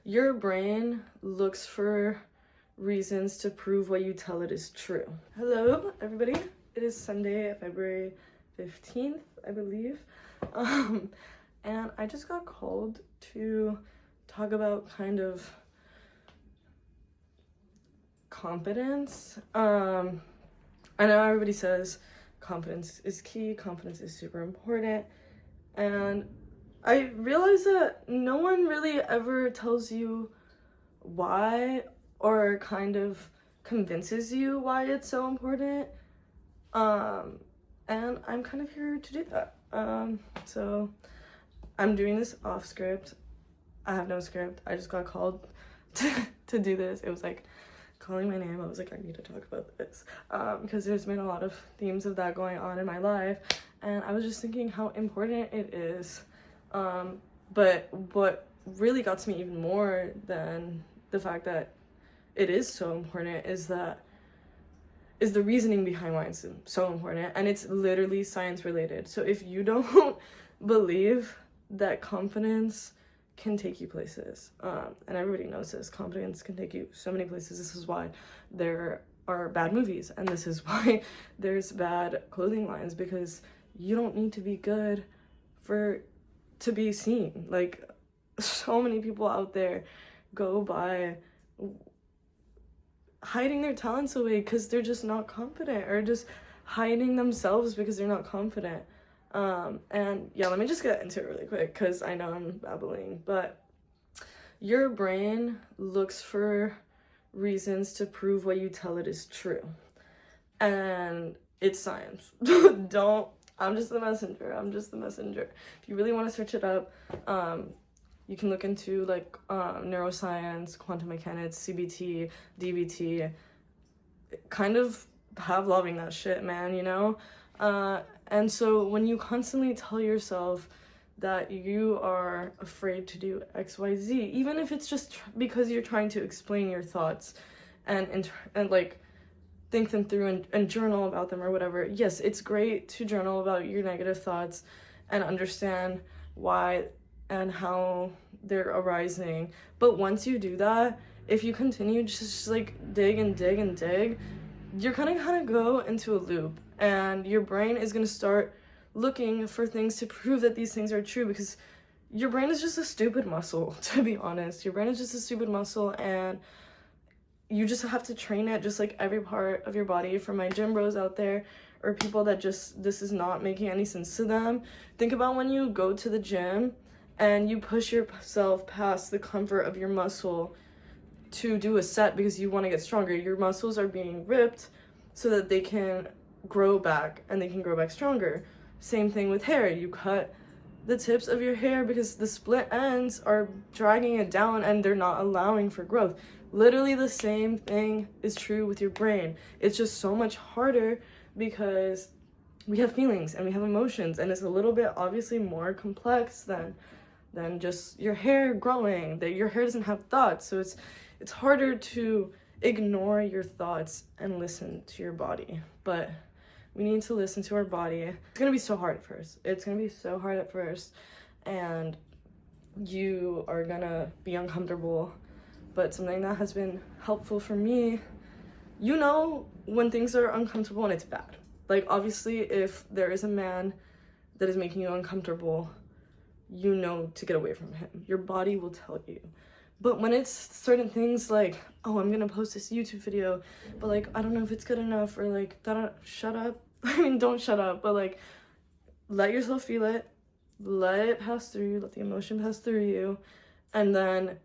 Your brain looks for reasons to prove what you tell it is true. Hello, everybody. It is Sunday, February 15th, I believe. And I just got called to talk about kind of confidence. I know everybody says confidence is key, confidence is super important, and I realize that no one really ever tells you why or kind of convinces you why it's so important. And I'm kind of here to do that. So I'm doing this off script. I have no script. I just got called to do this. It was like calling my name. I was like, I need to talk about this because there's been a lot of themes of that going on in my life, and I was just thinking how important it is. But what really got to me even more than the fact that it is so important is the reasoning behind why it's so important, and it's literally science related. So if you don't believe that confidence can take you places, and everybody knows this, confidence can take you so many places. This is why there are bad movies, and this is why there's bad clothing lines, because you don't need to be good to be seen. Like, so many people out there go by hiding their talents away because they're just not confident, or just hiding themselves because they're not confident. And yeah, let me just get into it really quick because I know I'm babbling, but your brain looks for reasons to prove what you tell it is true, and it's science. I'm just the messenger. If you really want to search it up, you can look into like neuroscience, quantum mechanics, CBT, DBT, kind of Pavloving that shit, man, you know? And so when you constantly tell yourself that you are afraid to do XYZ, even if it's just because you're trying to explain your thoughts and like think them through and journal about them or whatever, yes, it's great to journal about your negative thoughts and understand why and how they're arising. But once you do that, if you continue just like dig and dig and dig, you're gonna go into a loop, and your brain is gonna start looking for things to prove that these things are true, because your brain is just a stupid muscle, to be honest. Your brain is just a stupid muscle, and you just have to train it just like every part of your body. For my gym bros out there, or people that just, this is not making any sense to them, think about when you go to the gym and you push yourself past the comfort of your muscle to do a set because you want to get stronger. Your muscles are being ripped so that they can grow back, and they can grow back stronger. Same thing with hair. You cut the tips of your hair because the split ends are dragging it down and they're not allowing for growth. Literally the same thing is true with your brain. It's just so much harder because we have feelings and we have emotions, and it's a little bit obviously more complex than just your hair growing. That your hair doesn't have thoughts, so it's harder to ignore your thoughts and listen to your body. But we need to listen to our body. It's gonna be so hard at first. And you are gonna be uncomfortable. But something that has been helpful for me, you know when things are uncomfortable and it's bad. Like, obviously, if there is a man that is making you uncomfortable, you know to get away from him. Your body will tell you. But when it's certain things like, oh, I'm gonna post this YouTube video, but like, I don't know if it's good enough, or like, shut up. I mean, don't shut up, but like, let yourself feel it, let it pass through you, let the emotion pass through you, and then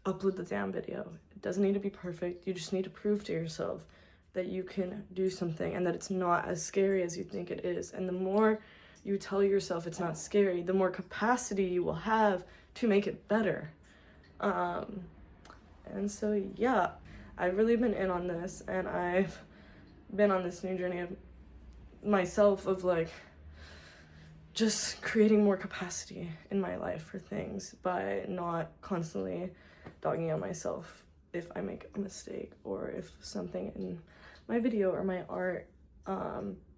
upload the damn video. It doesn't need to be perfect. You just need to prove to yourself that you can do something and that it's not as scary as you think it is. And the more you tell yourself it's not scary, the more capacity you will have to make it better. And so yeah, I've really been in on this, and I've been on this new journey of myself of like just creating more capacity in my life for things by not constantly dogging on myself if I make a mistake, or if something in my video or my art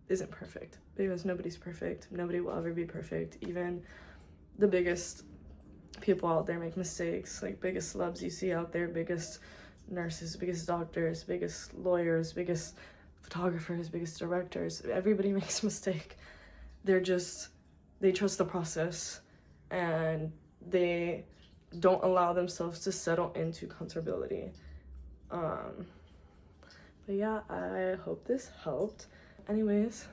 isn't perfect, because nobody's perfect. Nobody will ever be perfect. Even the biggest people out there make mistakes, like biggest celebs you see out there, biggest nurses, biggest doctors, biggest lawyers, biggest photographers, biggest directors, everybody makes a mistake. They trust the process, and they don't allow themselves to settle into comfortability. But yeah, I hope this helped. Anyways,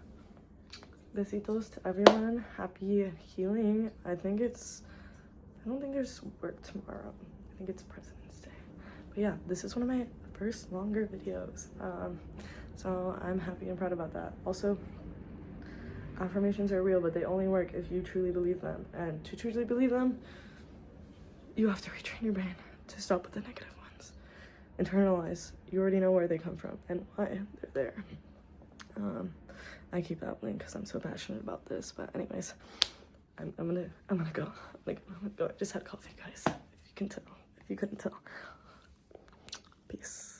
besitos to everyone. Happy healing. I don't think there's work tomorrow. I think it's President's Day. But yeah, this is one of my first longer videos. So I'm happy and proud about that. Also, affirmations are real, but they only work if you truly believe them. And to truly believe them, you have to retrain your brain to stop with the negative ones. Internalize. You already know where they come from and why they're there. I keep babbling because I'm so passionate about this. But anyways, I'm gonna go. I'm gonna go. I just had coffee, guys. If you can tell. If you couldn't tell. Peace.